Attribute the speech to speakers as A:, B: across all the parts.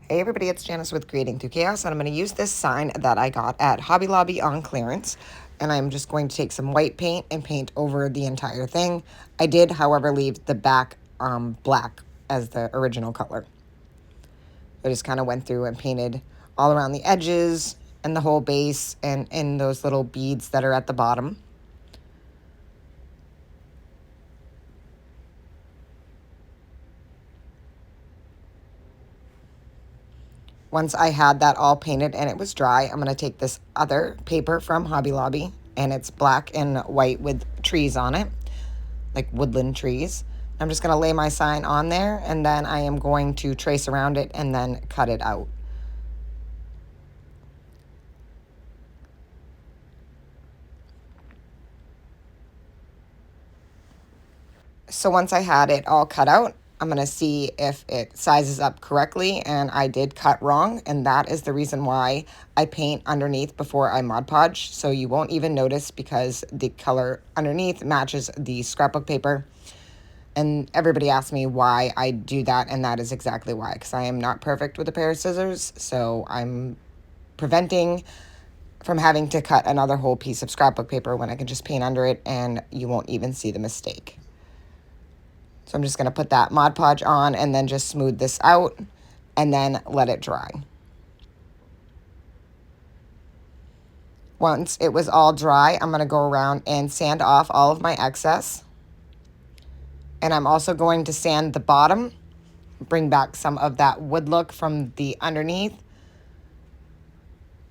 A: Hey everybody, it's Janice with Creating Through Chaos, and I'm going to use this sign that I got at Hobby Lobby on clearance, and I'm just going to take some white paint and paint over the entire thing. I did, however, leave the back black as the original color. I just kind of went through and painted all around the edges and the whole base and in those little beads that are at the bottom. Once I had that all painted and it was dry, I'm going to take this other paper from Hobby Lobby, and it's black and white with trees on it, like woodland trees. I'm just going to lay my sign on there, and then I am going to trace around it and then cut it out. So once I had it all cut out, I'm going to see if it sizes up correctly, and I did cut wrong, and that is the reason why I paint underneath before I Mod Podge, so you won't even notice because the color underneath matches the scrapbook paper. And everybody asks me why I do that, and that is exactly why, because I am not perfect with a pair of scissors, so I'm preventing from having to cut another whole piece of scrapbook paper when I can just paint under it and you won't even see the mistake. So I'm just going to put that Mod Podge on and then just smooth this out and then let it dry. Once it was all dry, I'm going to go around and sand off all of my excess. And I'm also going to sand the bottom, bring back some of that wood look from the underneath.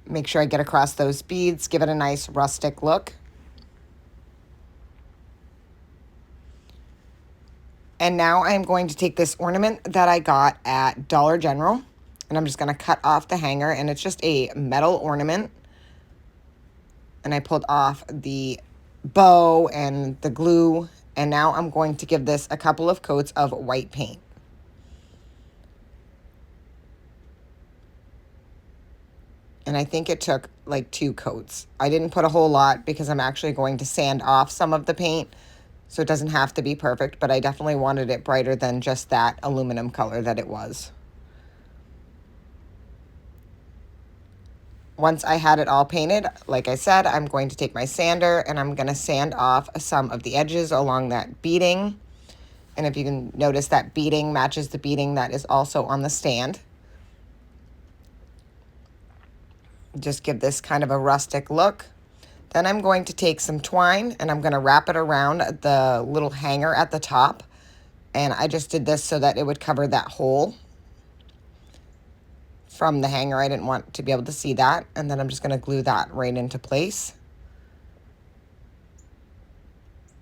A: Make sure I get across those beads, give it a nice rustic look. And now I'm going to take this ornament that I got at Dollar General, and I'm just going to cut off the hanger, and it's just a metal ornament. And I pulled off the bow and the glue, and now I'm going to give this a couple of coats of white paint. And I think it took like 2 coats. I didn't put a whole lot because I'm actually going to sand off some of the paint, so it doesn't have to be perfect, but I definitely wanted it brighter than just that aluminum color that it was. Once I had it all painted, like I said, I'm going to take my sander and I'm going to sand off some of the edges along that beading. And if you can notice, that beading matches the beading that is also on the stand. Just give this kind of a rustic look. Then I'm going to take some twine and I'm going to wrap it around the little hanger at the top. And I just did this so that it would cover that hole from the hanger. I didn't want to be able to see that. And then I'm just going to glue that right into place.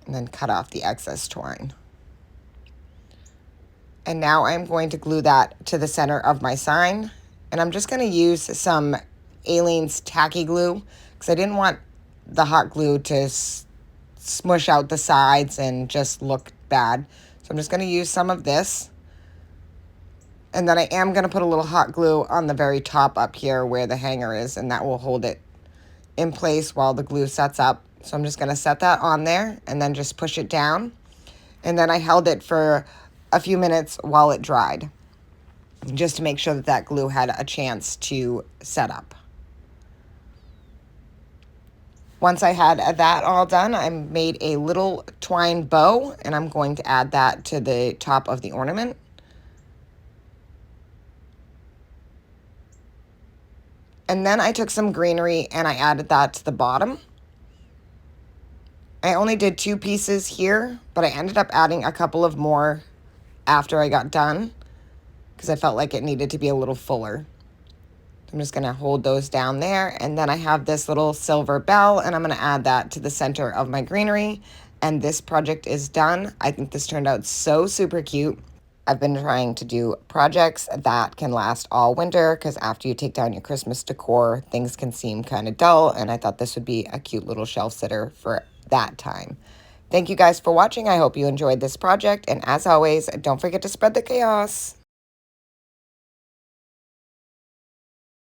A: And then cut off the excess twine. And now I'm going to glue that to the center of my sign. And I'm just going to use some Aleene's tacky glue because I didn't want the hot glue to smush out the sides and just look bad. So I'm just going to use some of this. And then I am going to put a little hot glue on the very top up here where the hanger is, and that will hold it in place while the glue sets up. So I'm just going to set that on there and then just push it down. And then I held it for a few minutes while it dried, just to make sure that that glue had a chance to set up. Once I had that all done, I made a little twine bow, and I'm going to add that to the top of the ornament. And then I took some greenery and I added that to the bottom. I only did 2 pieces here, but I ended up adding a couple of more after I got done because I felt like it needed to be a little fuller. I'm just going to hold those down there, and then I have this little silver bell, and I'm going to add that to the center of my greenery, and this project is done. I think this turned out so super cute. I've been trying to do projects that can last all winter because after you take down your Christmas decor, things can seem kind of dull, and I thought this would be a cute little shelf sitter for that time. Thank you guys for watching. I hope you enjoyed this project, and as always, don't forget to spread the chaos.